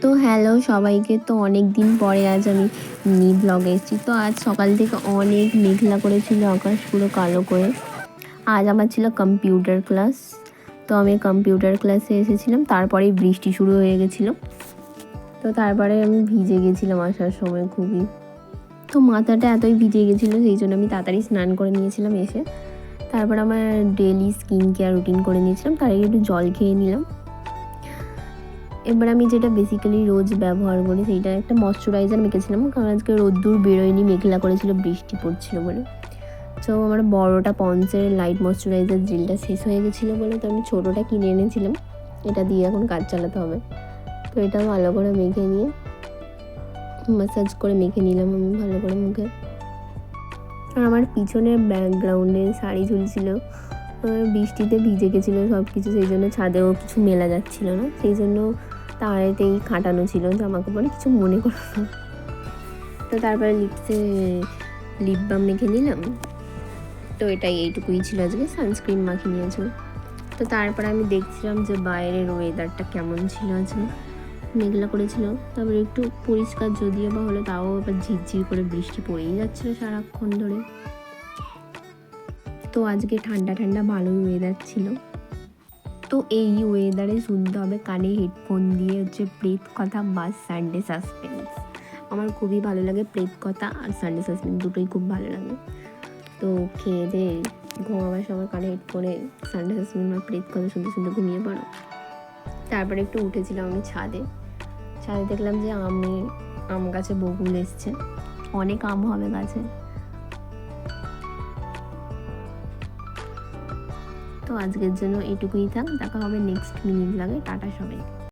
তো হ্যালো সবাইকে। তো অনেক দিন পরে আজ আমি মিনি ব্লগে এসেছি। তো আজ সকাল থেকে অনেক মেঘলা করেছিল, আকাশ পুরো কালো করে। আজ আমার ছিল কম্পিউটার ক্লাস। তো আমি কম্পিউটার ক্লাসে এসেছিলাম, তারপরেই বৃষ্টি শুরু হয়ে গেছিলো। তো তারপরে আমি ভিজে গেছিলাম আসার সময় খুবই। তো মাথাটা এতই ভিজে গেছিলো, সেই জন্য আমি তাড়াতাড়ি স্নান করে নিয়েছিলাম এসে। তারপর আমার ডেলি স্কিন কেয়ার রুটিন করে নিয়েছিলাম, তার আগে একটু জল খেয়ে নিলাম। এবার আমি যেটা বেসিক্যালি রোজ ব্যবহার করি সেইটা একটা ময়শ্চারাইজার মেখেছিলাম, কারণ আজকে রোদ্দুর বেরোয়নি, মেঘলা করেছিল, বৃষ্টি পড়ছিল বলে। তো আমার বড়োটা পন্সের লাইট ময়শ্চারাইজার জেলটা শেষ হয়ে গেছিলো বলে তো আমি ছোটোটা কিনে এনেছিলাম। এটা দিয়ে এখন কাজ চালাতে হবে। তো এটা ভালো করে মেখে নিয়ে ম্যাসাজ করে মেখে নিলাম আমি ভালো করে মুখে। আর আমার পিছনের ব্যাকগ্রাউন্ডে শাড়ি ঝুলছিল, বৃষ্টিতে ভিজে গেছিলো সব কিছু, সেই জন্য ছাদেও কিছু মেলা যাচ্ছিলো না, সেই জন্য তাড়াতেই খাটানো ছিল জামা কাপড়ে, কিছু মনে করো না। তো তারপরে লিপসে লিপ বাম মেখে নিলাম। তো এটাই এইটুকুই ছিল, আজকে সানস্ক্রিন মাখিয়ে নিয়েছিল। তো তারপরে আমি দেখছিলাম যে বাইরের ওয়েদারটা কেমন ছিল, আজকে মেঘলা করেছিল, তারপরে একটু পরিষ্কার যদিও বা হলো, তাও এবার ঝিরঝির করে বৃষ্টি পড়েই যাচ্ছিলো সারাক্ষণ ধরে। তো আজকে ঠান্ডা ঠান্ডা ভালোই ওয়েদার ছিল। তো এই ওয়েদারে শুনতে হবে কানে হেডফোন দিয়ে হচ্ছে প্রেত কথা বা সানডে সাসপেন্স। আমার খুবই ভালো লাগে প্রেত কথা আর সানডে সাসপেন্স, দুটোই খুব ভালো লাগে। তো খেয়ে দিয়ে ঘুমাবার সময় কানে হেডফোনে সানডে সাসপেন্স বা প্রেত কথা শুনতে শুনতে ঘুমিয়ে পড়ো। তারপরে একটু উঠেছিলাম আমি ছাদে দেখলাম যে আম গাছে বকুল এসছে, অনেক আম হবে গাছে। তো আজকের জন্য এটুকুই থাক, দেখা হবে নেক্সট মিনি ব্লগে। টাটা সবাই।